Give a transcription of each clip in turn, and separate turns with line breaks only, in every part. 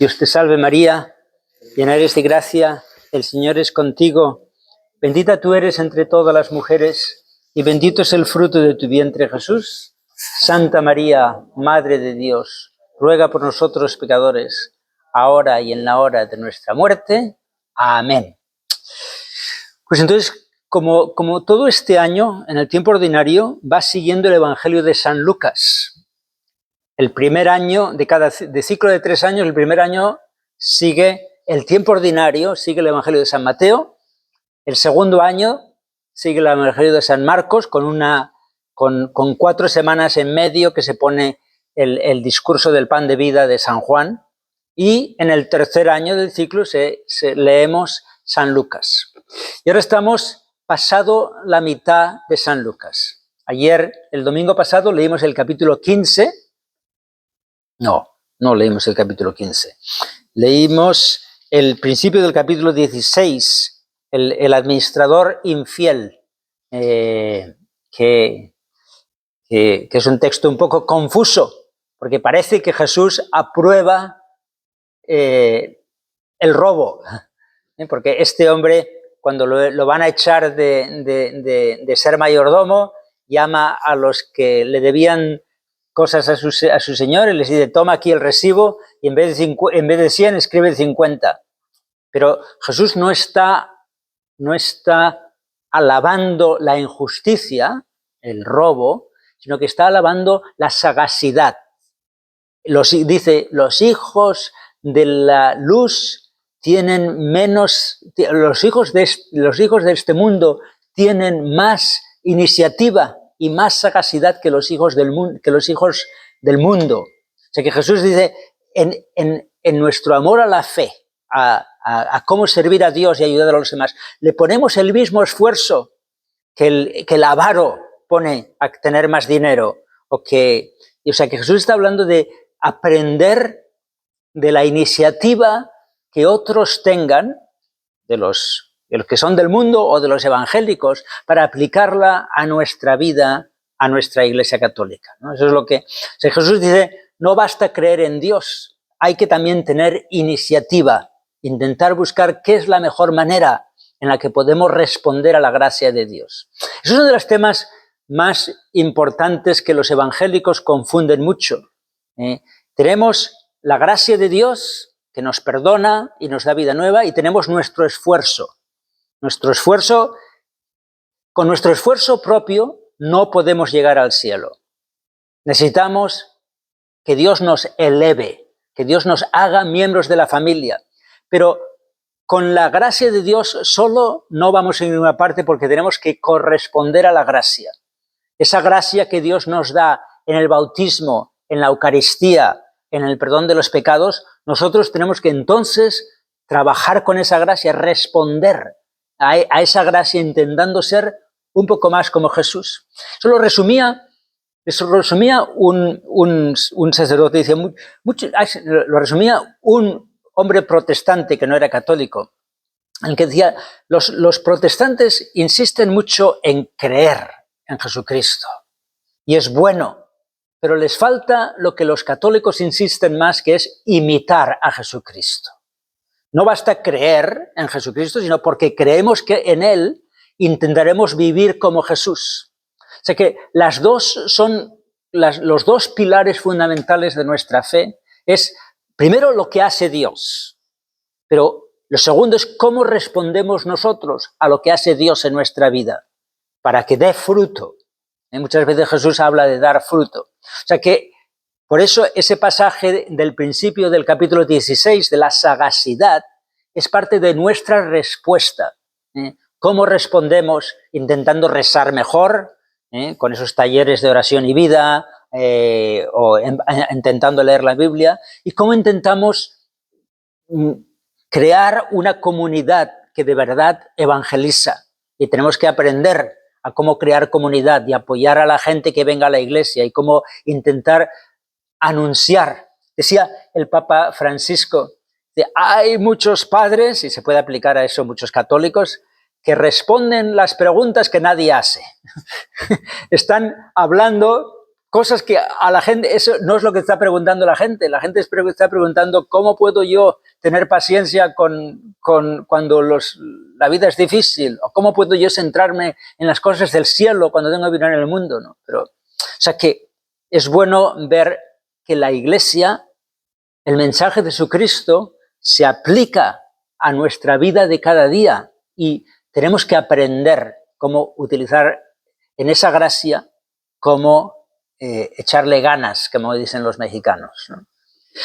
Dios te salve María, llena eres de gracia, el Señor es contigo. Bendita tú eres entre todas las mujeres y bendito es el fruto de tu vientre Jesús. Santa María, Madre de Dios, ruega por nosotros pecadores, ahora y en la hora de nuestra muerte. Amén. Pues entonces, como todo este año, en el tiempo ordinario, va siguiendo el Evangelio de San Lucas. El primer año, de ciclo de 3 años, el primer año sigue el tiempo ordinario, sigue el Evangelio de San Mateo. El segundo año sigue el Evangelio de San Marcos, con 4 semanas en medio que se pone el discurso del pan de vida de San Juan. Y en el tercer año del ciclo leemos San Lucas. Y ahora estamos pasado la mitad de San Lucas. Ayer, el domingo pasado, leímos el capítulo 15. No leímos el capítulo 15. Leímos el principio del capítulo 16, el administrador infiel, que es un texto un poco confuso, porque parece que Jesús aprueba el robo, porque este hombre, cuando lo van a echar de ser mayordomo, llama a los que le debían cosas a su señor y les dice: toma aquí el recibo, y en vez de 100 escribe 50. Pero Jesús no está alabando la injusticia, el robo, sino que está alabando la sagacidad. Dice: los hijos de la luz tienen menos, los hijos de este mundo tienen más iniciativa y más sagacidad que los hijos del mundo. O sea que Jesús dice, en nuestro amor a la fe, a cómo servir a Dios y ayudar a los demás, le ponemos el mismo esfuerzo que el avaro pone a tener más dinero. O sea que Jesús está hablando de aprender de la iniciativa que otros tengan, de los que son del mundo o de los evangélicos, para aplicarla a nuestra vida, a nuestra Iglesia Católica, ¿no? Eso es lo que... O sea, Jesús dice, no basta creer en Dios, hay que también tener iniciativa, intentar buscar qué es la mejor manera en la que podemos responder a la gracia de Dios. Es uno de los temas más importantes que los evangélicos confunden mucho. Tenemos la gracia de Dios, que nos perdona y nos da vida nueva, y tenemos nuestro esfuerzo. Con nuestro esfuerzo propio no podemos llegar al cielo. Necesitamos que Dios nos eleve, que Dios nos haga miembros de la familia. Pero con la gracia de Dios solo no vamos a ninguna parte, porque tenemos que corresponder a la gracia. Esa gracia que Dios nos da en el bautismo, en la Eucaristía, en el perdón de los pecados, nosotros tenemos que entonces trabajar con esa gracia, responder a esa gracia, intentando ser un poco más como Jesús. Eso lo resumía un sacerdote, dice, lo resumía un hombre protestante que no era católico, en el que decía, los protestantes insisten mucho en creer en Jesucristo, y es bueno, pero les falta lo que los católicos insisten más, que es imitar a Jesucristo. No basta creer en Jesucristo, sino porque creemos que en Él intentaremos vivir como Jesús. O sea que los dos pilares fundamentales de nuestra fe es, primero, lo que hace Dios, pero lo segundo es cómo respondemos nosotros a lo que hace Dios en nuestra vida, para que dé fruto. Muchas veces Jesús habla de dar fruto. O sea que, por eso, ese pasaje del principio del capítulo 16, de la sagacidad, es parte de nuestra respuesta. ¿Cómo respondemos? Intentando rezar mejor, con esos talleres de oración y vida, o intentando leer la Biblia, y cómo intentamos crear una comunidad que de verdad evangeliza. Y tenemos que aprender a cómo crear comunidad y apoyar a la gente que venga a la iglesia, y cómo intentar anunciar. Decía el Papa Francisco, hay muchos padres, y se puede aplicar a eso muchos católicos, que responden las preguntas que nadie hace. Están hablando cosas que a la gente, eso no es lo que está preguntando la gente está preguntando cómo puedo yo tener paciencia cuando la vida es difícil, o cómo puedo yo centrarme en las cosas del cielo cuando tengo que vivir en el mundo, ¿no? Pero, o sea que es bueno ver que la Iglesia, el mensaje de Jesucristo, se aplica a nuestra vida de cada día y tenemos que aprender cómo utilizar en esa gracia, cómo echarle ganas, como dicen los mexicanos, ¿no?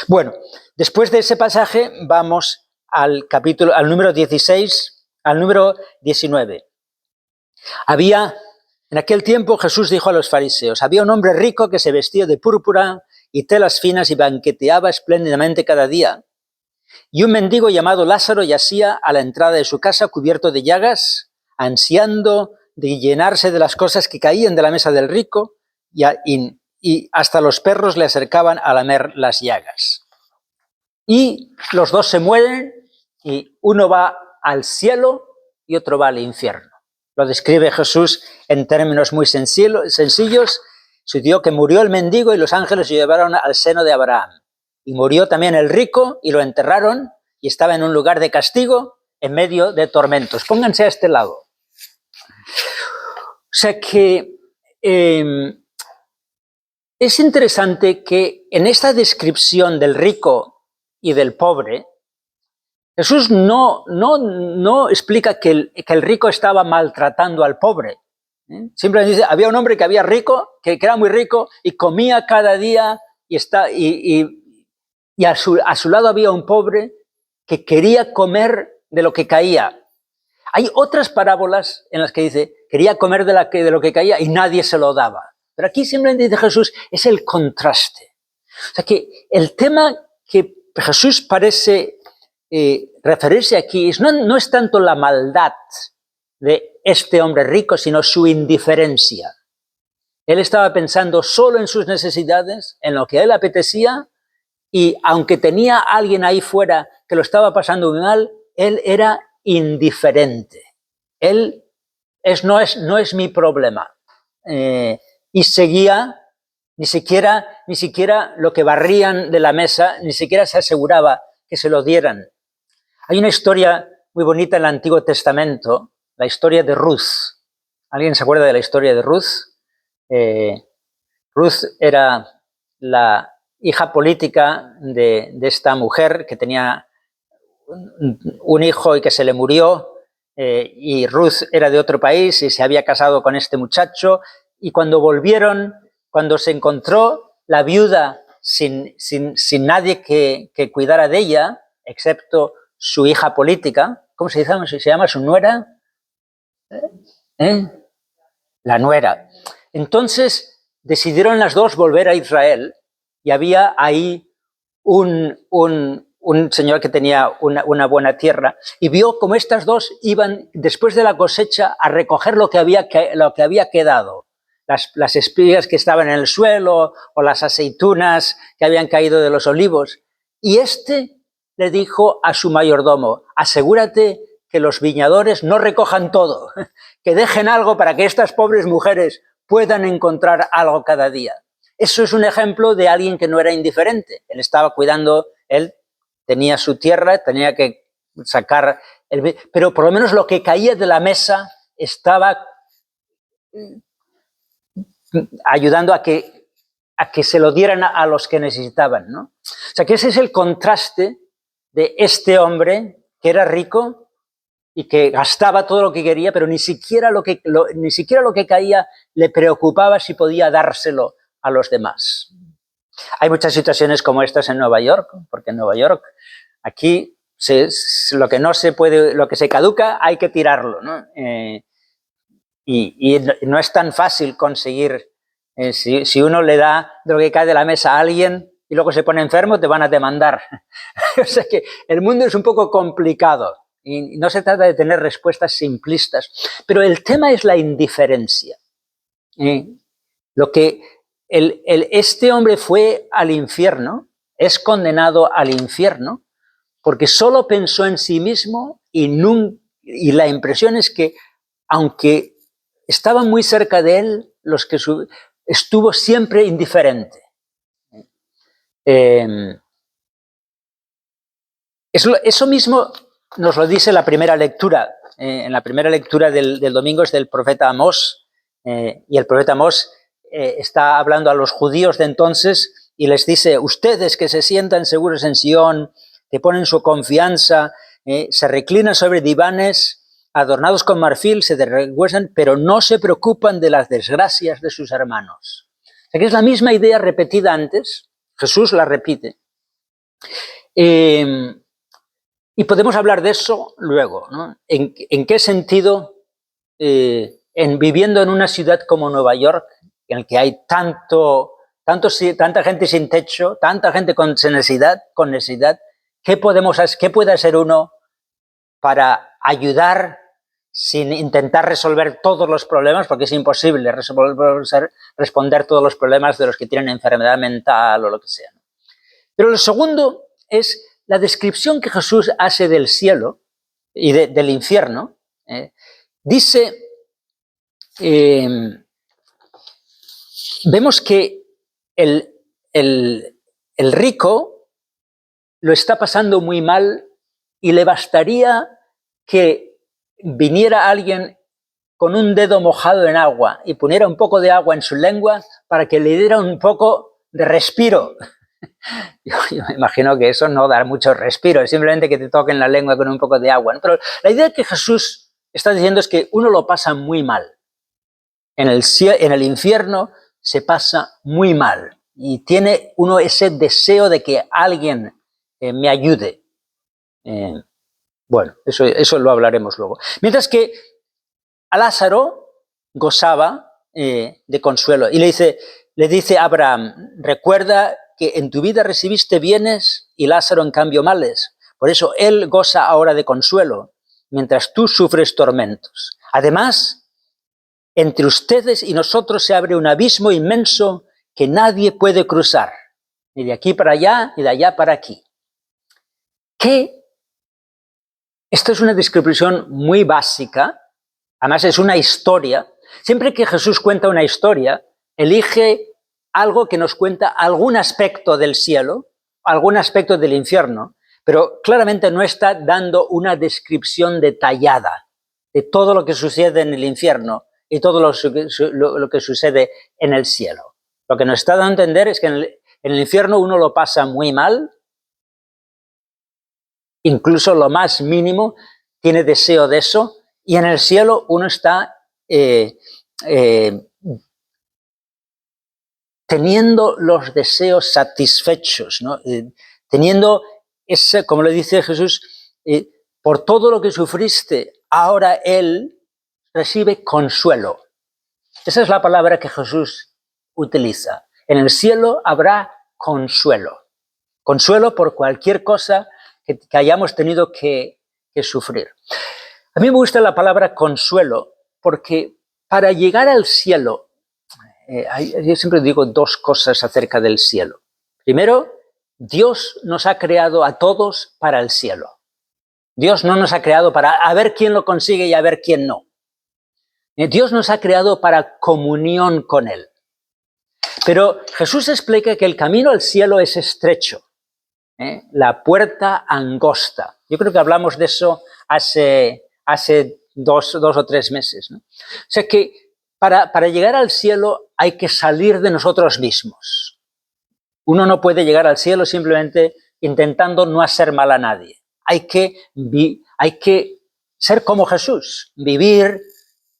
Bueno, después de ese pasaje vamos al capítulo, al número 16, al número 19. En aquel tiempo Jesús dijo a los fariseos, había un hombre rico que se vestía de púrpura y telas finas y banqueteaba espléndidamente cada día. Y un mendigo llamado Lázaro yacía a la entrada de su casa cubierto de llagas, ansiando de llenarse de las cosas que caían de la mesa del rico, y hasta los perros le acercaban a lamer las llagas. Y los dos se mueren y uno va al cielo y otro va al infierno. Lo describe Jesús en términos muy sencillos. Sucedió que murió el mendigo y los ángeles lo llevaron al seno de Abraham. Y murió también el rico y lo enterraron y estaba en un lugar de castigo en medio de tormentos. Pónganse a este lado. O sea que es interesante que en esta descripción del rico y del pobre, Jesús no explica que el rico estaba maltratando al pobre. Simplemente dice, había un hombre que había rico, que era muy rico y comía cada día y a su lado había un pobre que quería comer de lo que caía. Hay otras parábolas en las que dice, quería comer de lo que caía y nadie se lo daba. Pero aquí simplemente dice Jesús, es el contraste. O sea que el tema que Jesús parece referirse aquí no es tanto la maldad de este hombre rico, sino su indiferencia. Él estaba pensando solo en sus necesidades, en lo que a él apetecía, y aunque tenía a alguien ahí fuera que lo estaba pasando muy mal, él era indiferente. Él no es mi problema. Y seguía, ni siquiera lo que barrían de la mesa, ni siquiera se aseguraba que se lo dieran. Hay una historia muy bonita en el Antiguo Testamento, la historia de Ruth. ¿Alguien se acuerda de la historia de Ruth? Ruth era la hija política de esta mujer que tenía un hijo y que se le murió, y Ruth era de otro país y se había casado con este muchacho, y cuando volvieron, cuando se encontró la viuda sin nadie que cuidara de ella, excepto su hija política, ¿cómo se llama? ¿Se llama su nuera? La nuera. Entonces decidieron las dos volver a Israel y había ahí un señor que tenía una buena tierra y vio como estas dos iban después de la cosecha a recoger lo que había quedado, las espigas que estaban en el suelo o las aceitunas que habían caído de los olivos. Y le dijo a su mayordomo, asegúrate que los viñadores no recojan todo, que dejen algo para que estas pobres mujeres puedan encontrar algo cada día. Eso es un ejemplo de alguien que no era indiferente. Él estaba cuidando, él tenía su tierra, tenía que sacar, pero por lo menos lo que caía de la mesa estaba ayudando a que se lo dieran a los que necesitaban, ¿no? O sea que ese es el contraste de este hombre que era rico y que gastaba todo lo que quería, pero ni siquiera lo que caía le preocupaba si podía dárselo a los demás. Hay muchas situaciones como estas en Nueva York, porque en Nueva York, aquí, lo que no se puede, lo que se caduca, hay que tirarlo, ¿no? Y no es tan fácil conseguir, si uno le da de lo que cae de la mesa a alguien y luego se pone enfermo, te van a demandar. O sea que el mundo es un poco complicado y no se trata de tener respuestas simplistas, pero el tema es la indiferencia. Este hombre fue al infierno, es condenado al infierno, porque solo pensó en sí mismo y la impresión es que, aunque estaban muy cerca de él, estuvo siempre indiferente. Eso mismo nos lo dice la primera lectura. En la primera lectura del domingo es del profeta Amós, y el profeta Amós está hablando a los judíos de entonces y les dice: ustedes que se sientan seguros en Sion, que ponen su confianza, se reclinan sobre divanes adornados con marfil, se desrecuestan, pero no se preocupan de las desgracias de sus hermanos. O sea que es la misma idea repetida antes, Jesús la repite. Y podemos hablar de eso luego, ¿no? ¿En qué sentido, viviendo en una ciudad como Nueva York, en el que hay tanta gente sin techo, tanta gente con necesidad, ¿qué puede hacer uno para ayudar sin intentar resolver todos los problemas? Porque es imposible responder todos los problemas de los que tienen enfermedad mental o lo que sea. Pero lo segundo es la descripción que Jesús hace del cielo y del infierno. Dice, vemos que el rico lo está pasando muy mal y le bastaría que viniera alguien con un dedo mojado en agua y poniera un poco de agua en su lengua para que le diera un poco de respiro. Yo me imagino que eso no da mucho respiro, es simplemente que te toquen la lengua con un poco de agua, ¿no? Pero la idea que Jesús está diciendo es que uno lo pasa muy mal. En el infierno se pasa muy mal y tiene uno ese deseo de que alguien me ayude. Bueno, eso lo hablaremos luego. Mientras que a Lázaro gozaba de consuelo y le dice a Abraham: recuerda que en tu vida recibiste bienes y Lázaro en cambio males. Por eso él goza ahora de consuelo, mientras tú sufres tormentos. Además, entre ustedes y nosotros se abre un abismo inmenso que nadie puede cruzar, ni de aquí para allá, ni de allá para aquí. Esto es una descripción muy básica, además es una historia. Siempre que Jesús cuenta una historia, elige algo que nos cuenta algún aspecto del cielo, algún aspecto del infierno, pero claramente no está dando una descripción detallada de todo lo que sucede en el infierno y todo lo que sucede en el cielo. Lo que nos está dando a entender es que en el infierno uno lo pasa muy mal, incluso lo más mínimo tiene deseo de eso, y en el cielo uno está teniendo los deseos satisfechos, ¿no? Teniendo ese, como le dice Jesús, por todo lo que sufriste, ahora Él recibe consuelo. Esa es la palabra que Jesús utiliza. En el cielo habrá consuelo. Consuelo por cualquier cosa que hayamos tenido que sufrir. A mí me gusta la palabra consuelo porque para llegar al cielo, yo siempre digo dos cosas acerca del cielo. Primero, Dios nos ha creado a todos para el cielo. Dios no nos ha creado para a ver quién lo consigue y a ver quién no. Dios nos ha creado para comunión con Él. Pero Jesús explica que el camino al cielo es estrecho, la puerta angosta. Yo creo que hablamos de eso hace 2 o 3 meses, ¿no? O sea que para llegar al cielo hay que salir de nosotros mismos. Uno no puede llegar al cielo simplemente intentando no hacer mal a nadie. Hay que ser como Jesús, vivir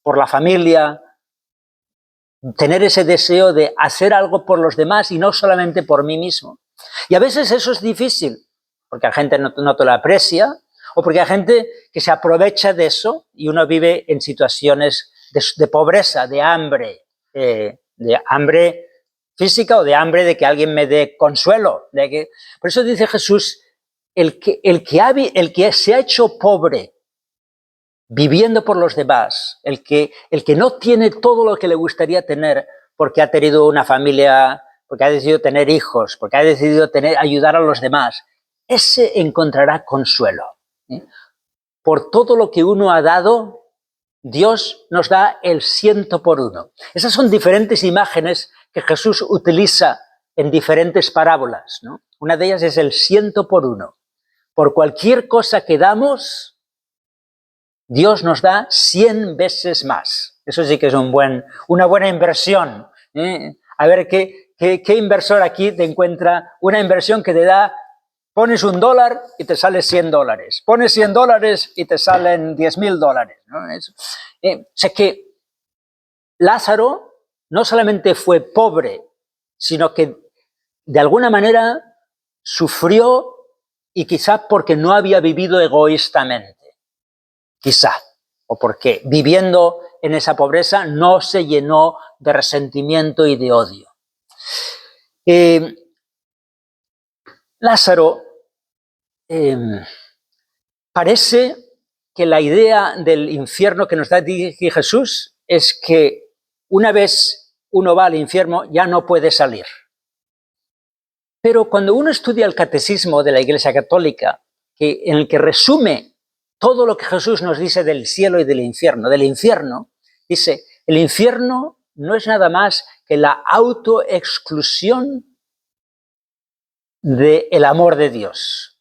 por la familia, tener ese deseo de hacer algo por los demás y no solamente por mí mismo. Y a veces eso es difícil, porque la gente no te lo aprecia, o porque hay gente que se aprovecha de eso y uno vive en situaciones de pobreza, de hambre física o de hambre de que alguien me dé consuelo. Por eso dice Jesús, el que se ha hecho pobre viviendo por los demás, el que no tiene todo lo que le gustaría tener porque ha tenido una familia, porque ha decidido tener hijos, porque ha decidido ayudar a los demás, ese encontrará consuelo. Por todo lo que uno ha dado, Dios nos da el 100 por 1. Esas son diferentes imágenes que Jesús utiliza en diferentes parábolas, ¿no? Una de ellas es el 100 por 1. Por cualquier cosa que damos, Dios nos da 100 veces más. Eso sí que es una buena inversión. A ver, ¿qué inversor aquí te encuentra una inversión que te da, pones $1 y te sale $100, pones $100 y te salen $10,000, ¿no? O sea que Lázaro no solamente fue pobre, sino que de alguna manera sufrió, y quizá porque no había vivido egoístamente, quizá, o porque viviendo en esa pobreza no se llenó de resentimiento y de odio. Lázaro, parece que la idea del infierno que nos da aquí Jesús es que una vez uno va al infierno ya no puede salir. Pero cuando uno estudia el catecismo de la Iglesia Católica, en el que resume todo lo que Jesús nos dice del cielo y del infierno, dice, el infierno no es nada más que la autoexclusión del amor de Dios.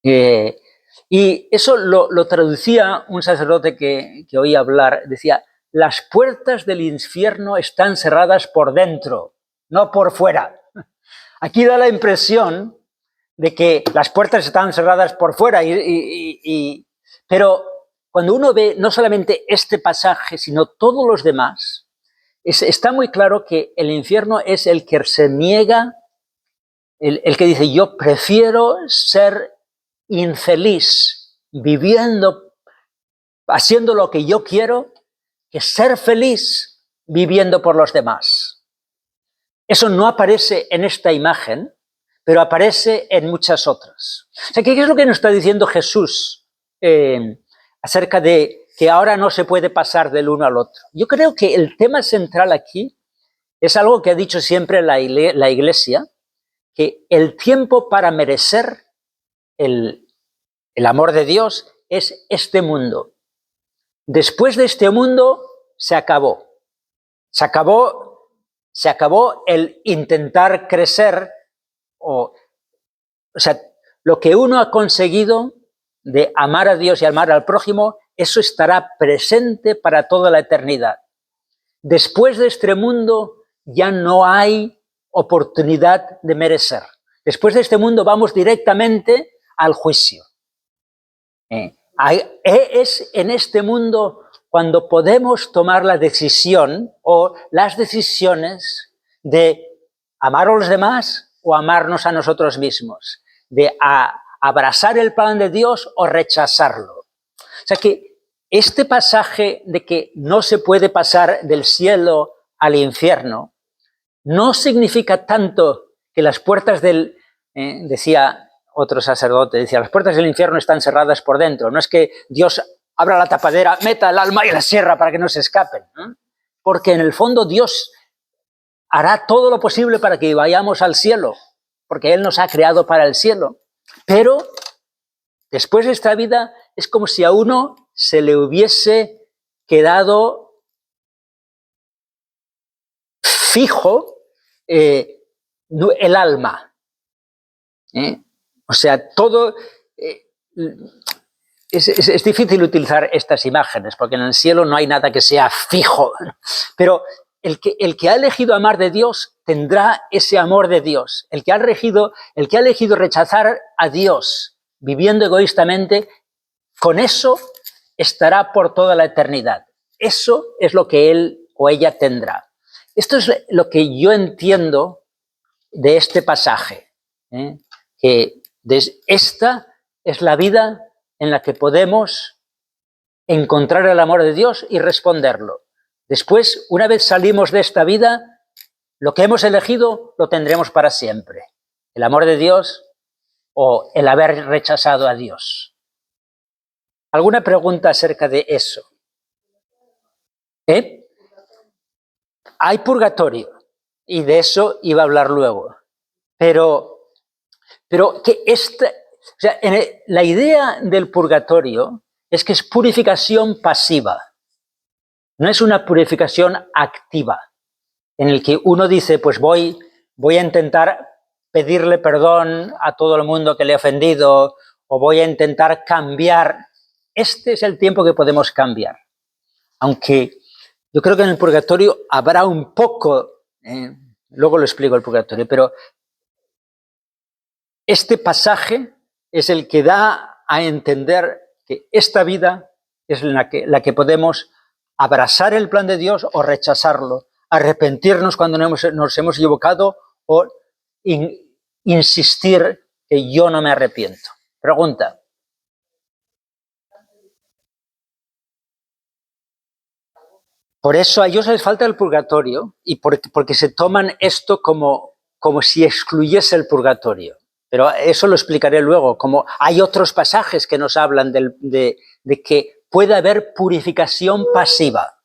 Y eso lo traducía un sacerdote que oí hablar, decía, las puertas del infierno están cerradas por dentro, no por fuera. Aquí da la impresión de que las puertas están cerradas por fuera, pero cuando uno ve no solamente este pasaje, sino todos los demás, está muy claro que el infierno es el que se niega, el que dice, yo prefiero ser infeliz viviendo, haciendo lo que yo quiero, que ser feliz viviendo por los demás. Eso no aparece en esta imagen, pero aparece en muchas otras. O sea, ¿qué es lo que nos está diciendo Jesús acerca de que ahora no se puede pasar del uno al otro? Yo creo que el tema central aquí es algo que ha dicho siempre la Iglesia, que el tiempo para merecer el amor de Dios es este mundo. Después de este mundo se acabó. Se acabó el intentar crecer, o sea, lo que uno ha conseguido de amar a Dios y amar al prójimo, eso estará presente para toda la eternidad. Después de este mundo ya no hay oportunidad de merecer. Después de este mundo vamos directamente al juicio. Es en este mundo cuando podemos tomar la decisión o las decisiones de amar a los demás o amarnos a nosotros mismos, de abrazar el plan de Dios o rechazarlo. O sea que este pasaje de que no se puede pasar del cielo al infierno no significa tanto que las puertas del, decía otro sacerdote, decía, las puertas del infierno están cerradas por dentro. No es que Dios abra la tapadera, meta el alma y la cierra para que no se escapen, ¿no? Porque en el fondo Dios hará todo lo posible para que vayamos al cielo, porque Él nos ha creado para el cielo. Pero después de esta vida es como si a uno se le hubiese quedado fijo el alma. O sea, todo... Es difícil utilizar estas imágenes, porque en el cielo no hay nada que sea fijo. Pero el que ha elegido amar de Dios tendrá ese amor de Dios. El que ha elegido rechazar a Dios viviendo egoístamente, con eso estará por toda la eternidad. Eso es lo que él o ella tendrá. Esto es lo que yo entiendo de este pasaje, que esta es la vida en la que podemos encontrar el amor de Dios y responderlo. Después, una vez salimos de esta vida, lo que hemos elegido lo tendremos para siempre. El amor de Dios o el haber rechazado a Dios. ¿Alguna pregunta acerca de eso? Hay purgatorio, y de eso iba a hablar luego. Pero que o sea, la idea del purgatorio es que es purificación pasiva, no es una purificación activa. en el que uno dice, pues voy a intentar pedirle perdón a todo el mundo que le he ofendido, o voy a intentar cambiar. Este es el tiempo que podemos cambiar. Aunque yo creo que en el purgatorio habrá un poco, luego lo explico el purgatorio, pero este pasaje es el que da a entender que esta vida es la que podemos abrazar el plan de Dios o rechazarlo, arrepentirnos cuando nos hemos equivocado o insistir que yo no me arrepiento. Pregunta. Por eso a ellos les falta el purgatorio y porque se toman esto como si excluyese el purgatorio. Pero eso lo explicaré luego, como hay otros pasajes que nos hablan de que puede haber purificación pasiva.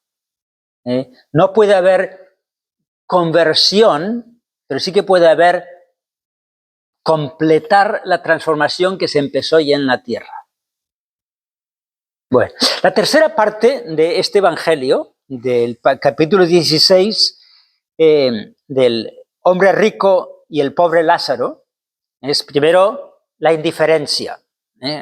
No puede haber conversión, pero sí que puede haber completar la transformación que se empezó ya en la tierra. Bueno, la tercera parte de este evangelio, del capítulo 16, del hombre rico y el pobre Lázaro, es primero la indiferencia,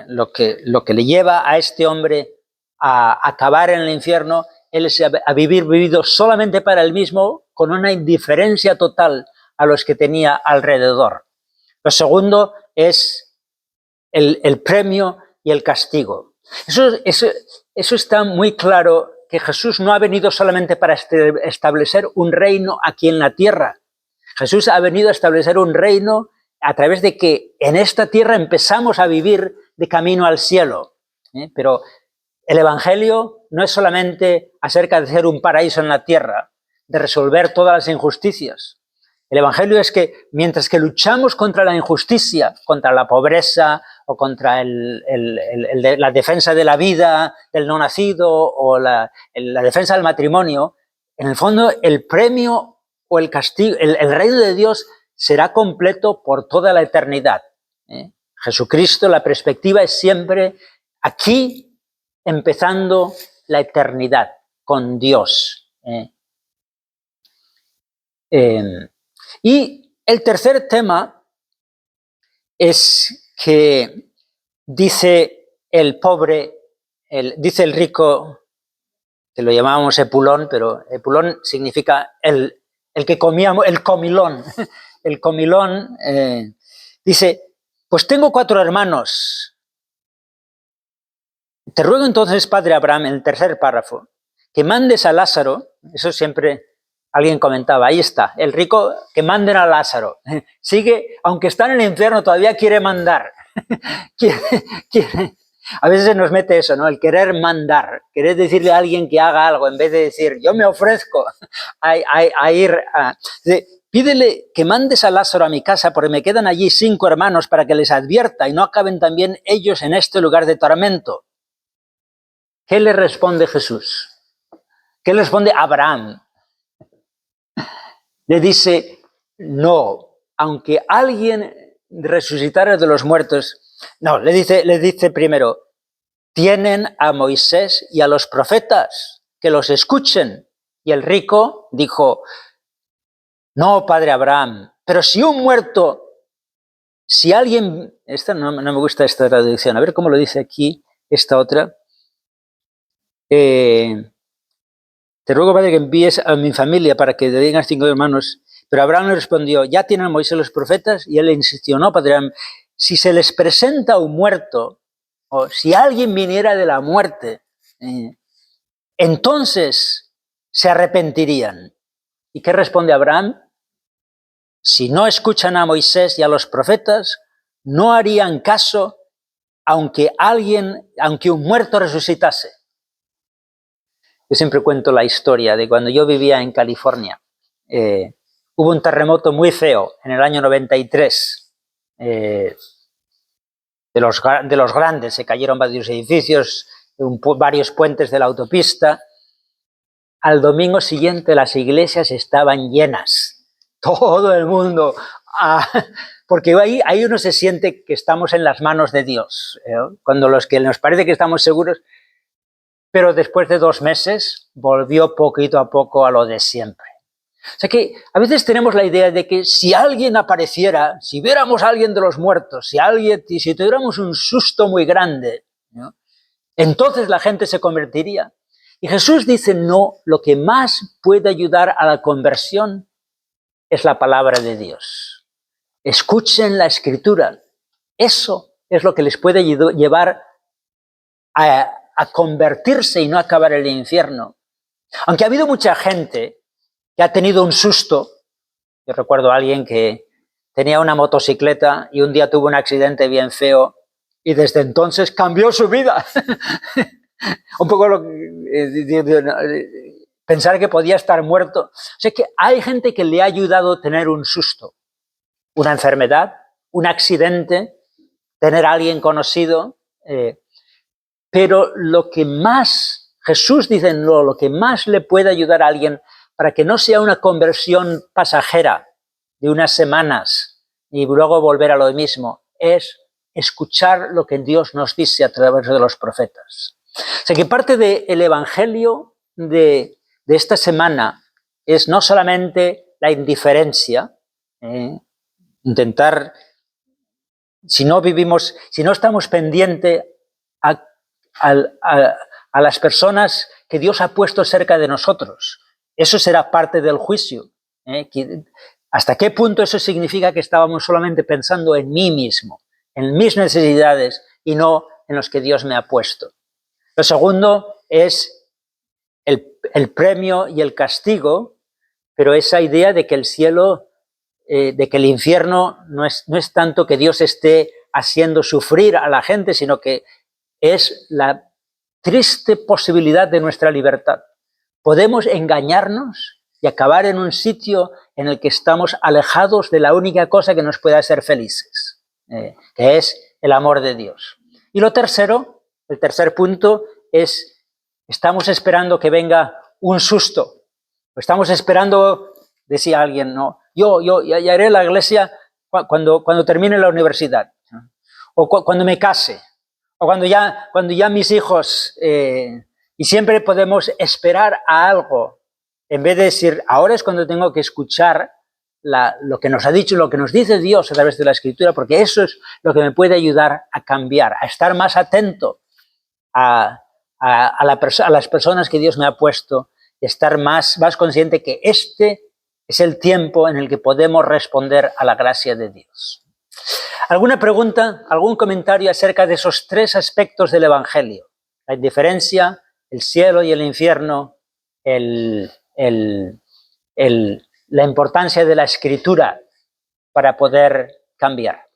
lo que le lleva a este hombre a acabar en el infierno, él es a vivido solamente para él mismo, con una indiferencia total a los que tenía alrededor. Lo segundo es el premio y el castigo. Eso está muy claro, que Jesús no ha venido solamente para establecer un reino aquí en la tierra. Jesús ha venido a establecer un reino a través de que en esta tierra empezamos a vivir de camino al cielo. Pero el Evangelio no es solamente acerca de hacer un paraíso en la tierra, de resolver todas las injusticias. El Evangelio es que mientras que luchamos contra la injusticia, contra la pobreza o contra la defensa de la vida del no nacido o la defensa del matrimonio, en el fondo el premio o el castigo, el reino de Dios será completo por toda la eternidad. Jesucristo, la perspectiva es siempre aquí, empezando la eternidad con Dios. Y el tercer tema es que dice el pobre, dice el rico, que lo llamábamos Epulón, pero Epulón significa el que comíamos, el comilón. El comilón dice, pues tengo 4 hermanos. Te ruego entonces, padre Abraham, en el tercer párrafo, que mandes a Lázaro, eso siempre alguien comentaba, ahí está, el rico, que manden a Lázaro. Sigue, aunque está en el infierno, todavía quiere mandar. quiere. A veces se nos mete eso, ¿no? El querer mandar, querer decirle a alguien que haga algo, en vez de decir, yo me ofrezco a ir a... Pídele que mandes a Lázaro a mi casa, porque me quedan allí 5 hermanos para que les advierta y no acaben también ellos en este lugar de tormento. ¿Qué le responde Jesús? ¿Qué le responde Abraham? Le dice, no, aunque alguien resucitara de los muertos, no, le dice primero, tienen a Moisés y a los profetas, que los escuchen. Y el rico dijo, no, padre Abraham, pero si un muerto, si alguien, no me gusta esta traducción, a ver cómo lo dice aquí, esta otra. Te ruego, padre, que envíes a mi familia para que te digan 5 hermanos. Pero Abraham le respondió, ya tienen a Moisés y los profetas, y él le insistió, no, padre Abraham, si se les presenta un muerto, o si alguien viniera de la muerte, entonces se arrepentirían. ¿Y qué responde Abraham? Si no escuchan a Moisés y a los profetas, no harían caso aunque un muerto resucitase. Yo siempre cuento la historia de cuando yo vivía en California. Hubo un terremoto muy feo en el año 93. De los grandes, se cayeron varios edificios, varios puentes de la autopista. Al domingo siguiente las iglesias estaban llenas. Todo el mundo. Porque ahí uno se siente que estamos en las manos de Dios. Cuando los que nos parece que estamos seguros. Pero después de 2 meses volvió poquito a poco a lo de siempre. O sea que a veces tenemos la idea de que si alguien apareciera, si viéramos a alguien de los muertos, si tuviéramos un susto muy grande, ¿no?, entonces la gente se convertiría. Y Jesús dice, no, lo que más puede ayudar a la conversión es la palabra de Dios. Escuchen la Escritura. Eso es lo que les puede llevar a convertirse y no acabar en el infierno. Aunque ha habido mucha gente que ha tenido un susto. Yo recuerdo a alguien que tenía una motocicleta y un día tuvo un accidente bien feo y desde entonces cambió su vida. Un poco pensar que podía estar muerto. O sea que hay gente que le ha ayudado a tener un susto, una enfermedad, un accidente, tener a alguien conocido. Pero lo que más, Jesús dice, no, lo que más le puede ayudar a alguien para que no sea una conversión pasajera de unas semanas y luego volver a lo mismo, es escuchar lo que Dios nos dice a través de los profetas. O sea que parte del evangelio de esta semana es no solamente la indiferencia, intentar, si no estamos pendientes a las personas que Dios ha puesto cerca de nosotros, eso será parte del juicio. ¿Hasta qué punto eso significa que estábamos solamente pensando en mí mismo, en mis necesidades y no en los que Dios me ha puesto? Lo segundo es el premio y el castigo, pero esa idea de que el cielo, de que el infierno no es tanto que Dios esté haciendo sufrir a la gente, sino que es la triste posibilidad de nuestra libertad. Podemos engañarnos y acabar en un sitio en el que estamos alejados de la única cosa que nos puede hacer felices, que es el amor de Dios. Y lo tercero, el tercer punto es, estamos esperando que venga un susto. Estamos esperando, decía alguien, ¿no? Yo ya iré a la iglesia cuando termine la universidad, ¿no?, o cuando me case, o cuando ya mis hijos, y siempre podemos esperar a algo, en vez de decir, ahora es cuando tengo que escuchar lo que nos ha dicho, lo que nos dice Dios a través de la Escritura, porque eso es lo que me puede ayudar a cambiar, a estar más atento a las personas que Dios me ha puesto, y estar más consciente que este es el tiempo en el que podemos responder a la gracia de Dios. ¿Alguna pregunta, algún comentario acerca de esos tres aspectos del Evangelio? La indiferencia, el cielo y el infierno, la importancia de la Escritura para poder cambiar.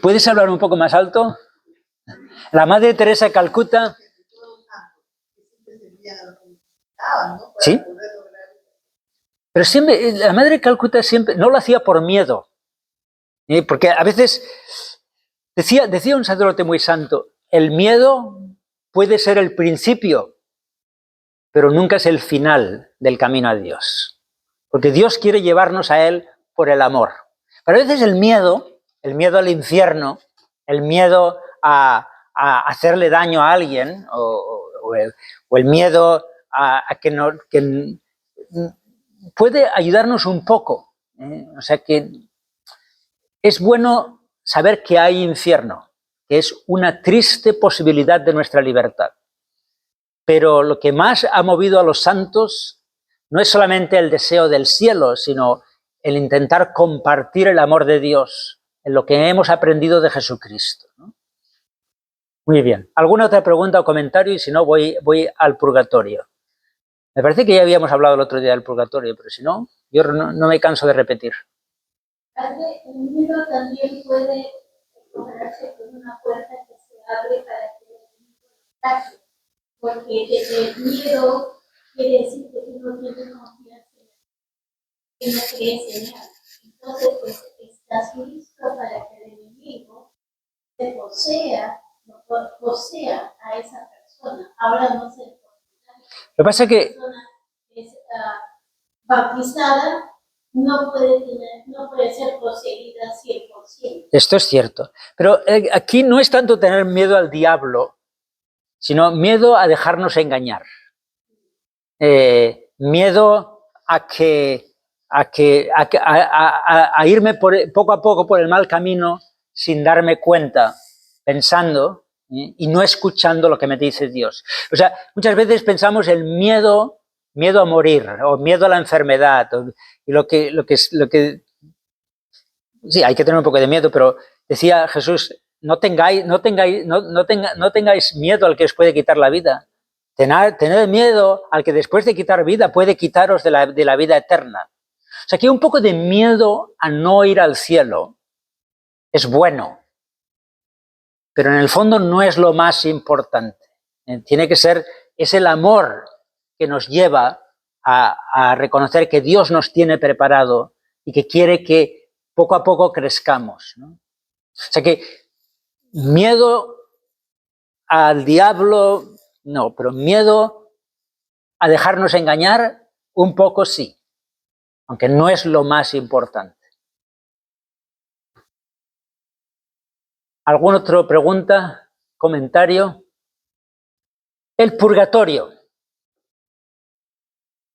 ¿Puedes hablar un poco más alto? La Madre Teresa de Calcuta. ¿Sí? Pero siempre, la Madre de Calcuta siempre no lo hacía por miedo, porque a veces decía un sacerdote muy santo, el miedo puede ser el principio, pero nunca es el final del camino a Dios, porque Dios quiere llevarnos a Él por el amor. Pero a veces el miedo al infierno, el miedo a hacerle daño a alguien, o el miedo a que puede ayudarnos un poco. O sea que es bueno saber que hay infierno, que es una triste posibilidad de nuestra libertad. Pero lo que más ha movido a los santos no es solamente el deseo del cielo, sino el intentar compartir el amor de Dios en lo que hemos aprendido de Jesucristo, ¿no? Muy bien. ¿Alguna otra pregunta o comentario? Y si no, voy al purgatorio. Me parece que ya habíamos hablado el otro día del purgatorio, pero si no, yo no me canso de repetir.
Padre, el miedo también puede encontrarse con una puerta que se abre para que el enemigo ataque, porque el miedo quiere decir que tú no tienes confianza en él, que no crees en él. Entonces, pues, estás listo para que el enemigo te posea a esa persona. Ahora no sé.
Lo que pasa es que
es bautizada no puede ser poseída 100%.
Esto es cierto. Pero aquí no es tanto tener miedo al diablo, sino miedo a dejarnos engañar. Miedo a irme poco a poco por el mal camino sin darme cuenta, pensando y no escuchando lo que me dice Dios. O sea, muchas veces pensamos el miedo a morir o miedo a la enfermedad y lo que sí, hay que tener un poco de miedo, pero decía Jesús, no tengáis miedo al que os puede quitar la vida. Tened miedo al que después de quitar vida puede quitaros de la vida eterna. O sea, que un poco de miedo a no ir al cielo es bueno, pero en el fondo no es lo más importante. Tiene que ser, es el amor que nos lleva a reconocer que Dios nos tiene preparado y que quiere que poco a poco crezcamos, ¿no? O sea que miedo al diablo, no, pero miedo a dejarnos engañar, un poco sí, aunque no es lo más importante. ¿Alguna otra pregunta, comentario? El purgatorio.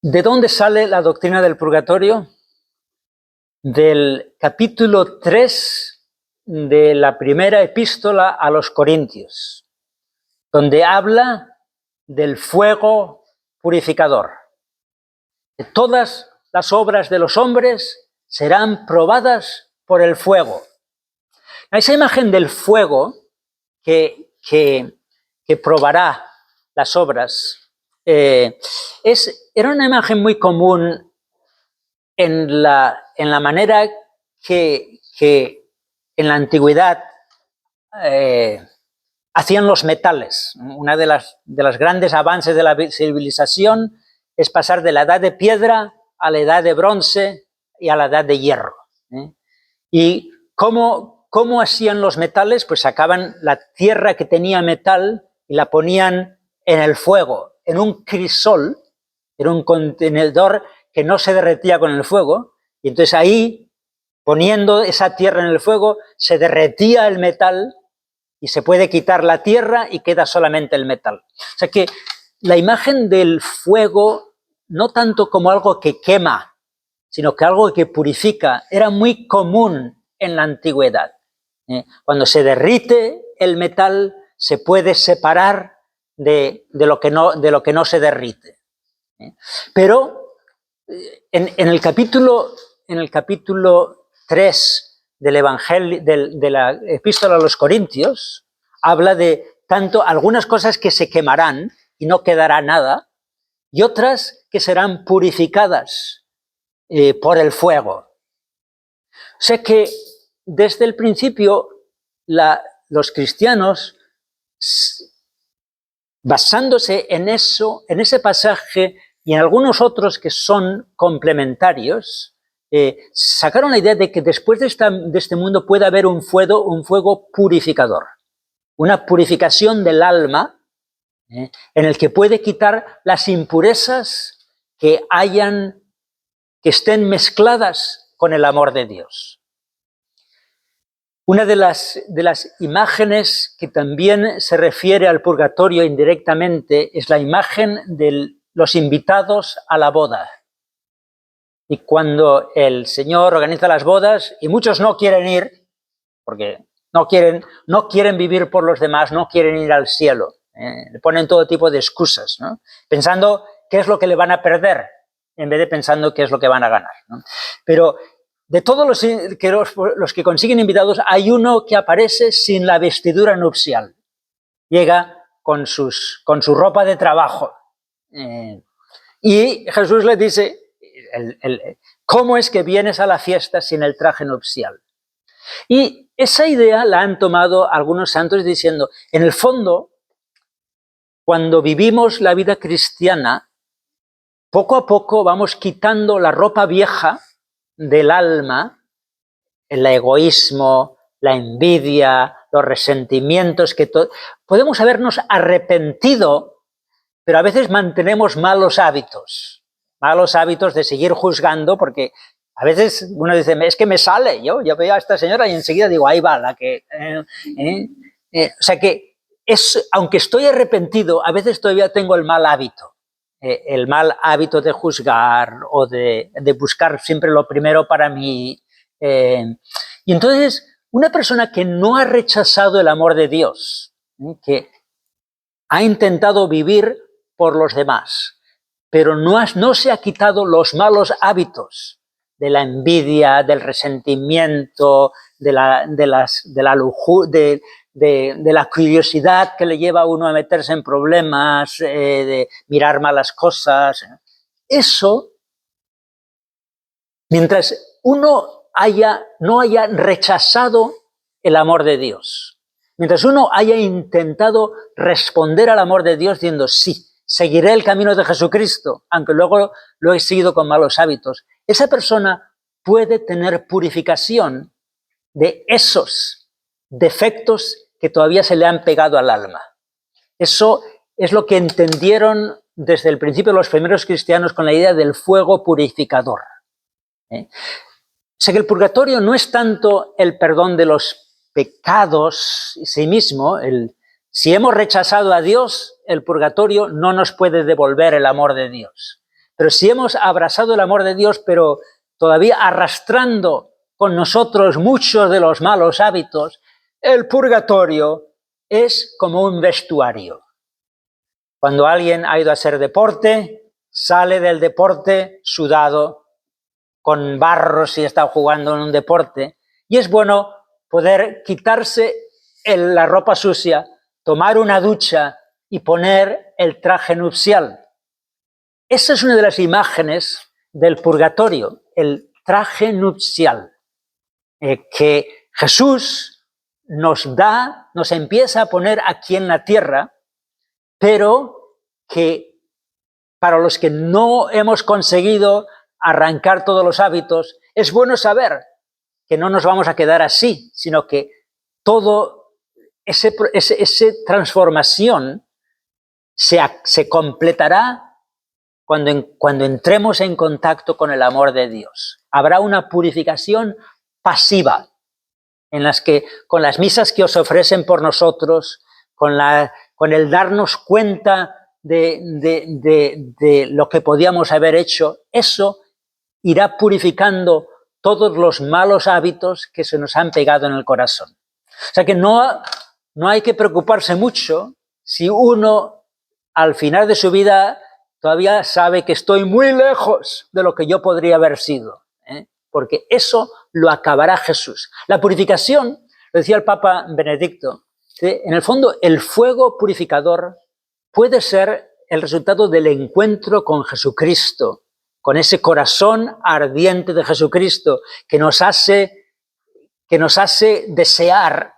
¿De dónde sale la doctrina del purgatorio? Del capítulo 3 de la primera epístola a los Corintios, donde habla del fuego purificador. Que todas las obras de los hombres serán probadas por el fuego. Esa imagen del fuego que probará las obras era una imagen muy común en la manera que en la antigüedad hacían los metales. Una de las grandes avances de la civilización es pasar de la edad de piedra a la edad de bronce y a la edad de hierro. ¿Y cómo hacían los metales? Pues sacaban la tierra que tenía metal y la ponían en el fuego, en un crisol, en un contenedor que no se derretía con el fuego, y entonces ahí, poniendo esa tierra en el fuego, se derretía el metal y se puede quitar la tierra y queda solamente el metal. O sea que la imagen del fuego, no tanto como algo que quema, sino que algo que purifica, era muy común en la antigüedad. Cuando se derrite el metal, se puede separar de lo que no se derrite. Pero en el capítulo 3 del Evangelio, de la Epístola a los Corintios, habla de tanto algunas cosas que se quemarán y no quedará nada, y otras que serán purificadas por el fuego. O sea que desde el principio los cristianos, basándose en eso, en ese pasaje y en algunos otros que son complementarios, sacaron la idea de que después de este mundo puede haber un fuego purificador, una purificación del alma, en el que puede quitar las impurezas que estén mezcladas con el amor de Dios. Una de las imágenes que también se refiere al purgatorio indirectamente es la imagen de los invitados a la boda. Y cuando el Señor organiza las bodas y muchos no quieren ir, porque no quieren vivir por los demás, no quieren ir al cielo, le ponen todo tipo de excusas, ¿no? Pensando qué es lo que le van a perder, en vez de pensando qué es lo que van a ganar, ¿no? Pero de todos los que consiguen invitados, hay uno que aparece sin la vestidura nupcial. Llega con su ropa de trabajo. Y Jesús le dice, ¿cómo es que vienes a la fiesta sin el traje nupcial? Y esa idea la han tomado algunos santos diciendo, en el fondo, cuando vivimos la vida cristiana, poco a poco vamos quitando la ropa vieja del alma, el egoísmo, la envidia, los resentimientos, podemos habernos arrepentido, pero a veces mantenemos malos hábitos de seguir juzgando porque A veces uno dice, es que me sale, yo veo a esta señora y enseguida digo, ahí va la que... o sea que, aunque estoy arrepentido, a veces todavía tengo el mal hábito de juzgar o de buscar siempre lo primero para mí. Y entonces, una persona que no ha rechazado el amor de Dios, que ha intentado vivir por los demás, pero no se ha quitado los malos hábitos de la envidia, del resentimiento, de la curiosidad que le lleva a uno a meterse en problemas, de mirar malas cosas. Eso, mientras uno no haya rechazado el amor de Dios, mientras uno haya intentado responder al amor de Dios diciendo sí, seguiré el camino de Jesucristo, aunque luego lo he seguido con malos hábitos, esa persona puede tener purificación de esos defectos que todavía se le han pegado al alma. Eso es lo que entendieron desde el principio los primeros cristianos con la idea del fuego purificador. O sea que el purgatorio no es tanto el perdón de los pecados en sí mismo. Si hemos rechazado a Dios, el purgatorio no nos puede devolver el amor de Dios. Pero si hemos abrazado el amor de Dios, pero todavía arrastrando con nosotros muchos de los malos hábitos, el purgatorio es como un vestuario. Cuando alguien ha ido a hacer deporte, sale del deporte sudado, con barro si está jugando en un deporte, y es bueno poder quitarse la ropa sucia, tomar una ducha y poner el traje nupcial. Esa es una de las imágenes del purgatorio, el traje nupcial, que Jesús nos empieza a poner aquí en la tierra, pero que para los que no hemos conseguido arrancar todos los hábitos, es bueno saber que no nos vamos a quedar así, sino que todo esa transformación se completará cuando entremos en contacto con el amor de Dios. Habrá una purificación pasiva, en las que con las misas que os ofrecen por nosotros, con el darnos cuenta de lo que podíamos haber hecho, eso irá purificando todos los malos hábitos que se nos han pegado en el corazón. O sea que no hay que preocuparse mucho si uno al final de su vida todavía sabe que estoy muy lejos de lo que yo podría haber sido, porque eso lo acabará Jesús. La purificación, lo decía el Papa Benedicto, en el fondo el fuego purificador puede ser el resultado del encuentro con Jesucristo, con ese corazón ardiente de Jesucristo que nos hace desear,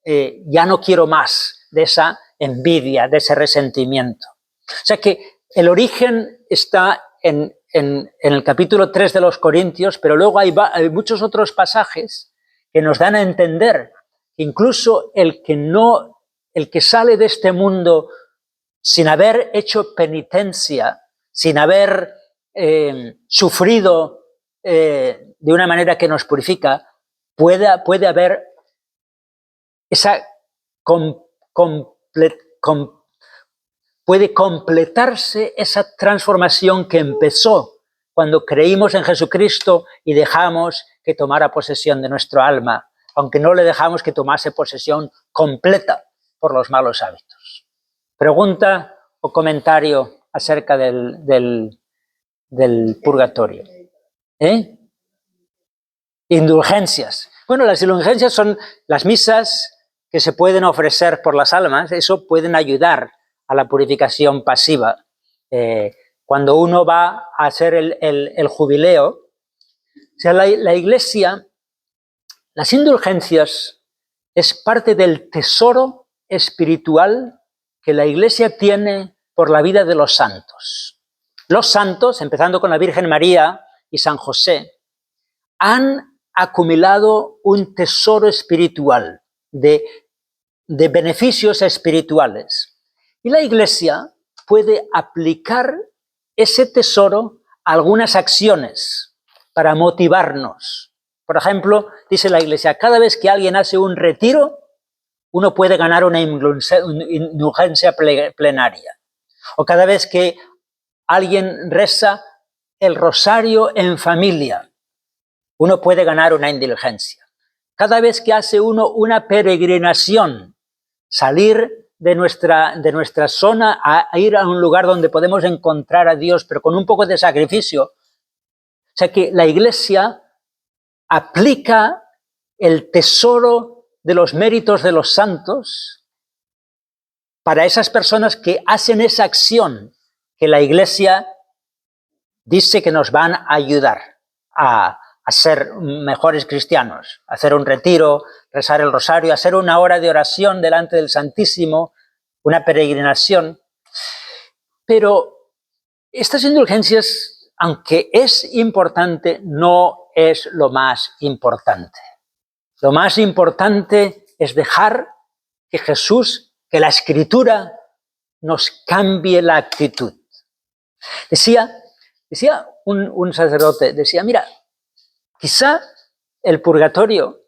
ya no quiero más de esa envidia, de ese resentimiento. O sea que el origen está en el capítulo 3 de los Corintios, pero luego hay muchos otros pasajes que nos dan a entender que incluso el que sale de este mundo sin haber hecho penitencia, sin haber sufrido de una manera que nos purifica, puede haber esa puede completarse esa transformación que empezó cuando creímos en Jesucristo y dejamos que tomara posesión de nuestro alma, aunque no le dejamos que tomase posesión completa por los malos hábitos. Pregunta o comentario acerca del purgatorio. Indulgencias. Bueno, las indulgencias son las misas que se pueden ofrecer por las almas, eso pueden ayudar a la purificación pasiva. Cuando uno va a hacer el jubileo, o sea, la Iglesia, las indulgencias es parte del tesoro espiritual que la Iglesia tiene por la vida de los santos. Los santos, empezando con la Virgen María y San José, han acumulado un tesoro espiritual de beneficios espirituales. Y la Iglesia puede aplicar ese tesoro a algunas acciones para motivarnos. Por ejemplo, dice la Iglesia, cada vez que alguien hace un retiro, uno puede ganar una indulgencia plenaria. O cada vez que alguien reza el rosario en familia, uno puede ganar una indulgencia. Cada vez que hace uno una peregrinación, salir de nuestra zona a ir a un lugar donde podemos encontrar a Dios, pero con un poco de sacrificio. O sea que la Iglesia aplica el tesoro de los méritos de los santos para esas personas que hacen esa acción que la Iglesia dice que nos van a ayudar a ser mejores cristianos, a hacer un retiro, rezar el rosario, hacer una hora de oración delante del Santísimo, una peregrinación. Pero estas indulgencias, aunque es importante, no es lo más importante. Lo más importante es dejar que Jesús, que la Escritura nos cambie la actitud. Decía un sacerdote, decía, mira, quizá el purgatorio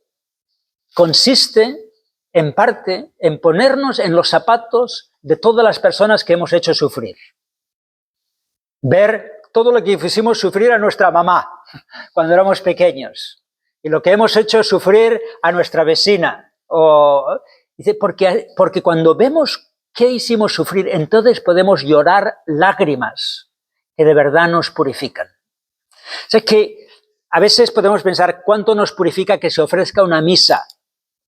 consiste, en parte, en ponernos en los zapatos de todas las personas que hemos hecho sufrir. Ver todo lo que hicimos sufrir a nuestra mamá cuando éramos pequeños y lo que hemos hecho sufrir a nuestra vecina. Dice, porque cuando vemos qué hicimos sufrir, entonces podemos llorar lágrimas que de verdad nos purifican. O sea que a veces podemos pensar cuánto nos purifica que se ofrezca una misa,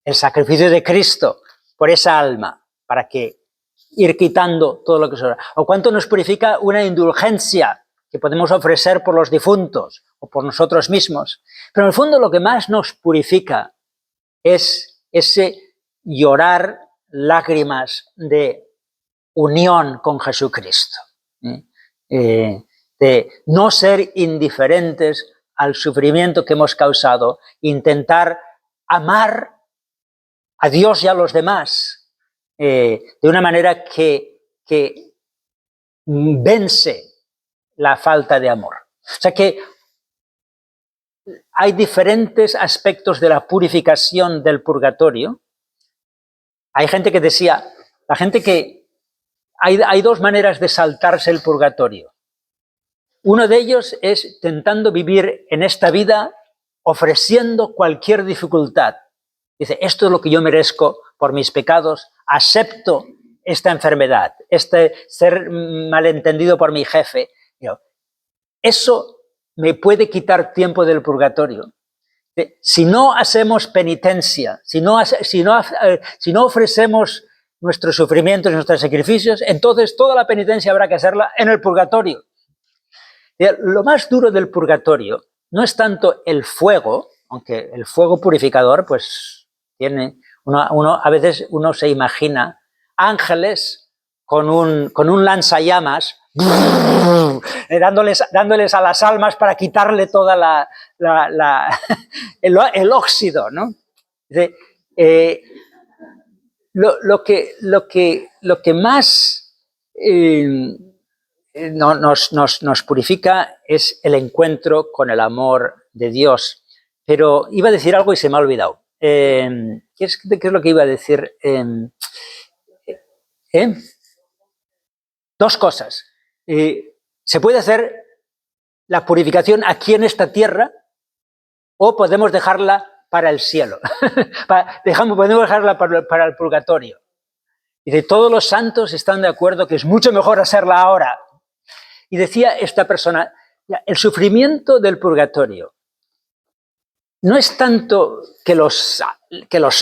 el sacrificio de Cristo por esa alma, para que ir quitando todo lo que sobra. O cuánto nos purifica una indulgencia que podemos ofrecer por los difuntos o por nosotros mismos. Pero en el fondo lo que más nos purifica es ese llorar lágrimas de unión con Jesucristo. De no ser indiferentes al sufrimiento que hemos causado, intentar amar a Dios y a los demás de una manera que vence la falta de amor. O sea que hay diferentes aspectos de la purificación del purgatorio. Hay gente que decía, hay dos maneras de saltarse el purgatorio. Uno de ellos es intentando vivir en esta vida ofreciendo cualquier dificultad. Dice, esto es lo que yo merezco por mis pecados, acepto esta enfermedad, este ser malentendido por mi jefe. Eso me puede quitar tiempo del purgatorio. Si no hacemos penitencia, si no ofrecemos nuestros sufrimientos, nuestros sacrificios, entonces toda la penitencia habrá que hacerla en el purgatorio. Lo más duro del purgatorio no es tanto el fuego, aunque el fuego purificador, pues tiene, a veces uno se imagina ángeles con un lanzallamas dándoles a las almas para quitarle toda el óxido, ¿no? Lo que más nos purifica es el encuentro con el amor de Dios. Pero iba a decir algo y se me ha olvidado. ¿Qué es lo que iba a decir? Dos cosas. Se puede hacer la purificación aquí en esta tierra o podemos dejarla para el cielo. Podemos dejarla para el purgatorio. Y de todos los santos están de acuerdo que es mucho mejor hacerla ahora. Y decía esta persona, el sufrimiento del purgatorio no es tanto que los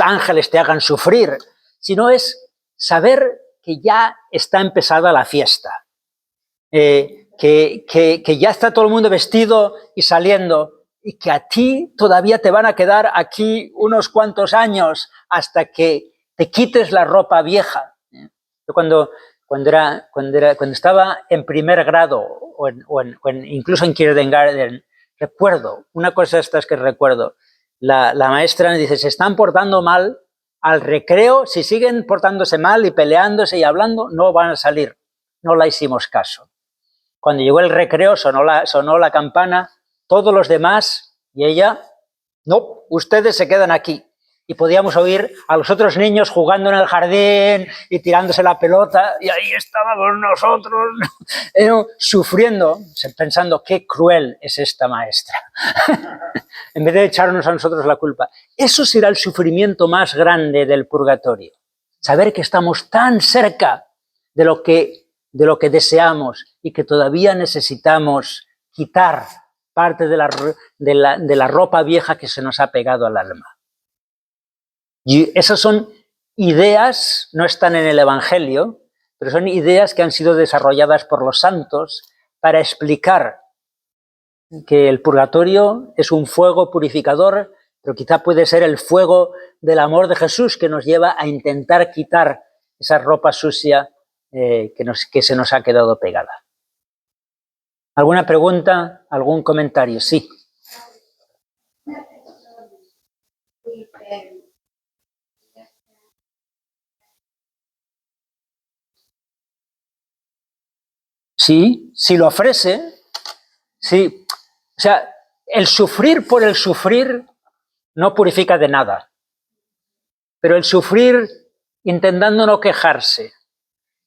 ángeles te hagan sufrir, sino es saber que ya está empezada la fiesta, que ya está todo el mundo vestido y saliendo, y que a ti todavía te van a quedar aquí unos cuantos años hasta que te quites la ropa vieja. Yo cuando estaba en primer grado o incluso en kindergarten, recuerdo, una cosa de estas que recuerdo, la maestra me dice, se están portando mal, al recreo, si siguen portándose mal y peleándose y hablando, no van a salir. No la hicimos caso. Cuando llegó el recreo, sonó la campana, todos los demás, y ella, no, ustedes se quedan aquí. Y podíamos oír a los otros niños jugando en el jardín y tirándose la pelota, y ahí estábamos nosotros sufriendo, pensando qué cruel es esta maestra, en vez de echarnos a nosotros la culpa. Eso será el sufrimiento más grande del purgatorio, saber que estamos tan cerca de lo que deseamos y que todavía necesitamos quitar parte de la ropa vieja que se nos ha pegado al alma. Y esas son ideas, no están en el Evangelio, pero son ideas que han sido desarrolladas por los santos para explicar que el purgatorio es un fuego purificador, pero quizá puede ser el fuego del amor de Jesús que nos lleva a intentar quitar esa ropa sucia que se nos ha quedado pegada. ¿Alguna pregunta? ¿Algún comentario? Sí. Sí, si lo ofrece, sí. O sea, el sufrir por el sufrir no purifica de nada. Pero el sufrir intentando no quejarse,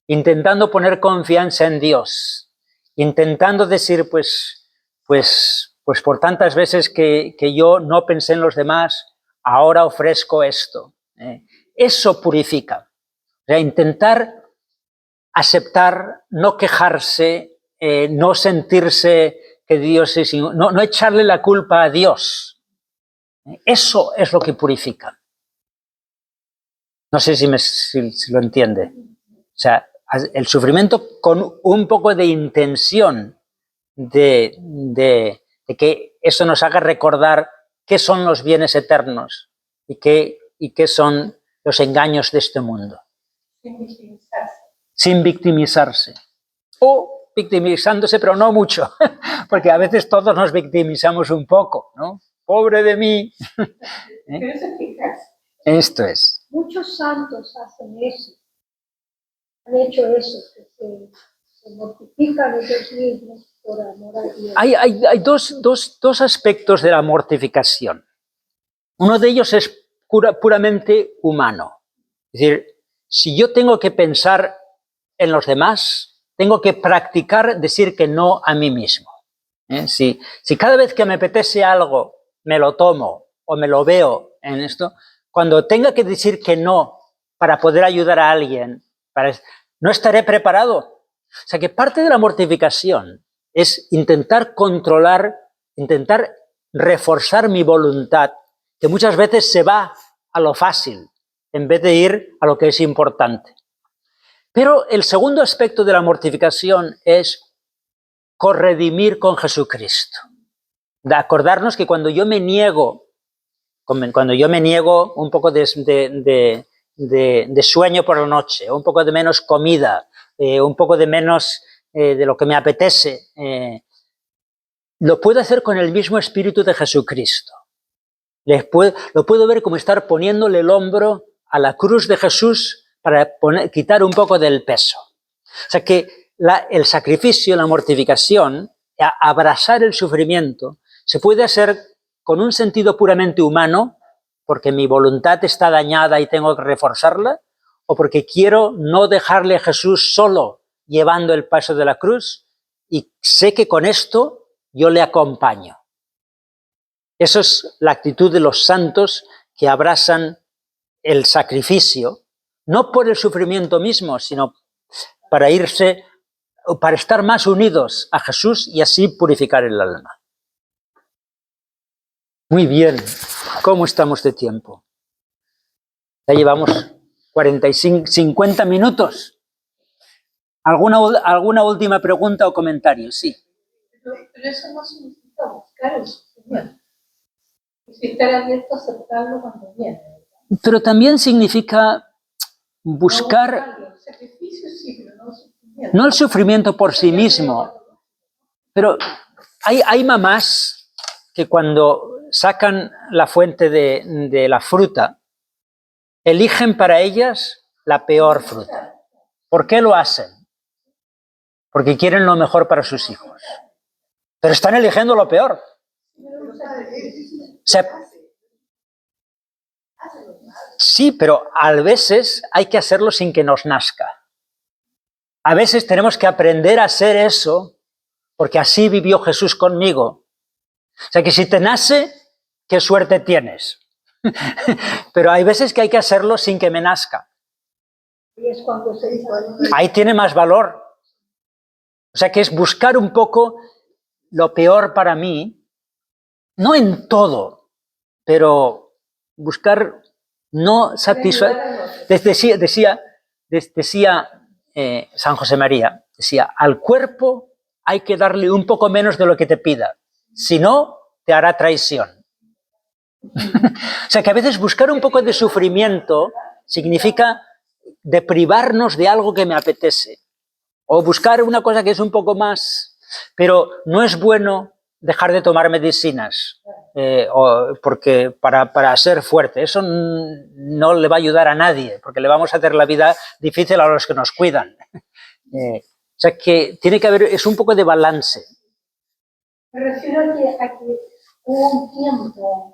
intentando poner confianza en Dios, intentando decir, pues por tantas veces que yo no pensé en los demás, ahora ofrezco esto. Eso purifica. O sea, intentar aceptar, no quejarse, no sentirse que Dios es... No echarle la culpa a Dios. Eso es lo que purifica. No sé si lo entiende. O sea, el sufrimiento con un poco de intención de que eso nos haga recordar qué son los bienes eternos y qué son los engaños de este mundo. Sin victimizarse. O victimizándose, pero no mucho, porque a veces todos nos victimizamos un poco, ¿no? Pobre de mí.
Pero es eficaz.
Esto es.
Muchos santos hacen eso, han hecho eso, que se mortifican ellos mismos por amor a Dios.
Hay dos aspectos de la mortificación. Uno de ellos es puramente humano. Es decir, si yo tengo que pensar en los demás, tengo que practicar decir que no a mí mismo. Si cada vez que me apetece algo me lo tomo o me lo veo en esto, cuando tenga que decir que no para poder ayudar a alguien, no estaré preparado. O sea que parte de la mortificación es intentar controlar, intentar reforzar mi voluntad, que muchas veces se va a lo fácil en vez de ir a lo que es importante. Pero el segundo aspecto de la mortificación es corredimir con Jesucristo. De acordarnos que cuando yo me niego un poco de sueño por la noche, un poco de menos comida, un poco de menos de lo que me apetece, lo puedo hacer con el mismo espíritu de Jesucristo. Lo puedo ver como estar poniéndole el hombro a la cruz de Jesús para quitar un poco del peso. O sea que el sacrificio, la mortificación, abrazar el sufrimiento, se puede hacer con un sentido puramente humano, porque mi voluntad está dañada y tengo que reforzarla, o porque quiero no dejarle a Jesús solo llevando el paso de la cruz y sé que con esto yo le acompaño. Esa es la actitud de los santos que abrazan el sacrificio, no por el sufrimiento mismo, sino para estar más unidos a Jesús y así purificar el alma. Muy bien, ¿cómo estamos de tiempo? Ya llevamos 50 minutos. ¿Alguna última pregunta o comentario? Sí.
Pero eso no significa buscar el sufrimiento. Significa estar abierto a aceptarlo cuando viene.
Pero también significa buscar...
No, el sacrificio sí, pero no el sufrimiento.
No el sufrimiento por sí mismo, pero hay mamás que cuando sacan la fuente de la fruta, eligen para ellas la peor fruta. ¿Por qué lo hacen? Porque quieren lo mejor para sus hijos. Pero están eligiendo lo peor. sea, sí, pero a veces hay que hacerlo sin que nos nazca. A veces tenemos que aprender a hacer eso, porque así vivió Jesús conmigo. O sea que si te nace, qué suerte tienes. Pero hay veces que hay que hacerlo sin que me nazca.
Y es cuando se dice,
Ahí tiene más valor. O sea que es buscar un poco lo peor para mí, no en todo, pero buscar no satisfacer. Decía San José María, decía, al cuerpo hay que darle un poco menos de lo que te pida, si no, te hará traición. O sea que a veces buscar un poco de sufrimiento significa deprivarnos de algo que me apetece, o buscar una cosa que es un poco más, pero no es bueno dejar de tomar medicinas, porque para ser fuerte, eso no le va a ayudar a nadie, porque le vamos a hacer la vida difícil a los que nos cuidan. O sea que tiene que haber, es un poco de balance.
me refiero a que hubo un tiempo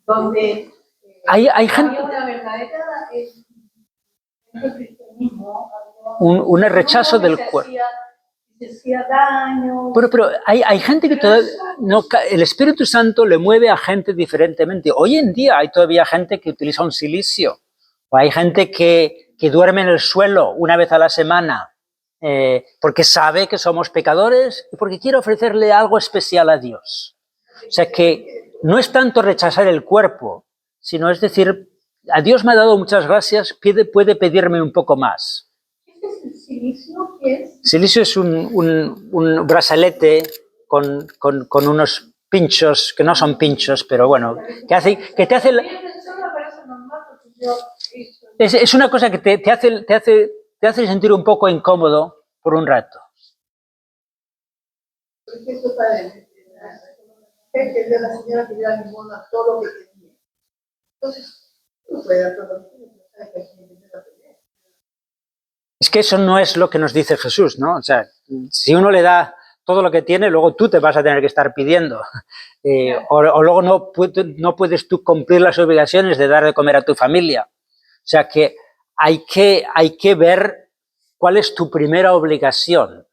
donde
Hay gente,
había una verdadera cristianismo,
un rechazo del cuerpo.
se hacía daño.
Pero hay gente que todavía no, el Espíritu Santo le mueve a gente diferentemente. Hoy en día hay todavía gente que utiliza un silicio, o hay gente que duerme en el suelo una vez a la semana, porque sabe que somos pecadores y porque quiere ofrecerle algo especial a Dios. O sea que no es tanto rechazar el cuerpo, sino es decir, a Dios me ha dado muchas gracias, puede pedirme un poco más.
¿Qué es el silicio? ¿Qué es?
Silicio es un brazalete con unos pinchos, que no son pinchos, pero bueno, que te hace... Es una cosa que te hace sentir un poco incómodo por un rato.
Que de la señora que ya limona todo lo que tenía. Entonces, no puede dar todo lo que tiene.
Es que eso no es lo que nos dice Jesús, ¿no? O sea, si uno le da todo lo que tiene, luego tú te vas a tener que estar pidiendo. O luego no puedes tú cumplir las obligaciones de dar de comer a tu familia. O sea que hay que ver cuál es tu primera obligación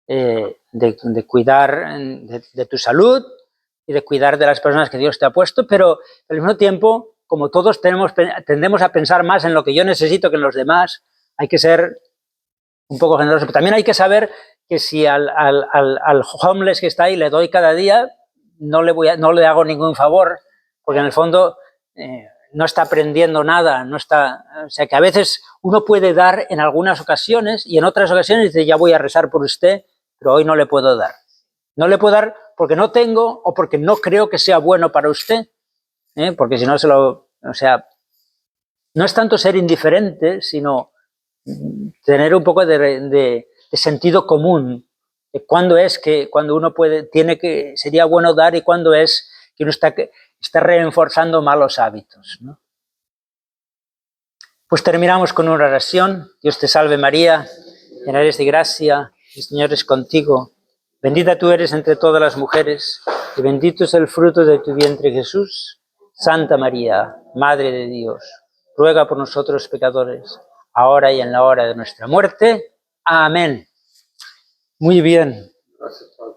de cuidar de tu salud y de cuidar de las personas que Dios te ha puesto, pero al mismo tiempo, como todos tendemos a pensar más en lo que yo necesito que en los demás, hay que ser un poco generoso. Pero también hay que saber que si al homeless que está ahí le doy cada día, no le hago ningún favor, porque en el fondo no está aprendiendo nada, o sea que a veces uno puede dar en algunas ocasiones y en otras ocasiones dice, ya voy a rezar por usted, pero hoy no le puedo dar. No le puedo dar porque no tengo o porque no creo que sea bueno para usted, porque si no o sea, no es tanto ser indiferente, sino tener un poco de sentido común, de cuándo uno sería bueno dar y cuándo es que uno está reforzando malos hábitos, ¿no? Pues terminamos con una oración. Dios te salve María, llena eres de gracia, el Señor es contigo. Bendita tú eres entre todas las mujeres y bendito es el fruto de tu vientre Jesús. Santa María, Madre de Dios, ruega por nosotros pecadores, ahora y en la hora de nuestra muerte. Amén. Muy bien.
Gracias, Padre.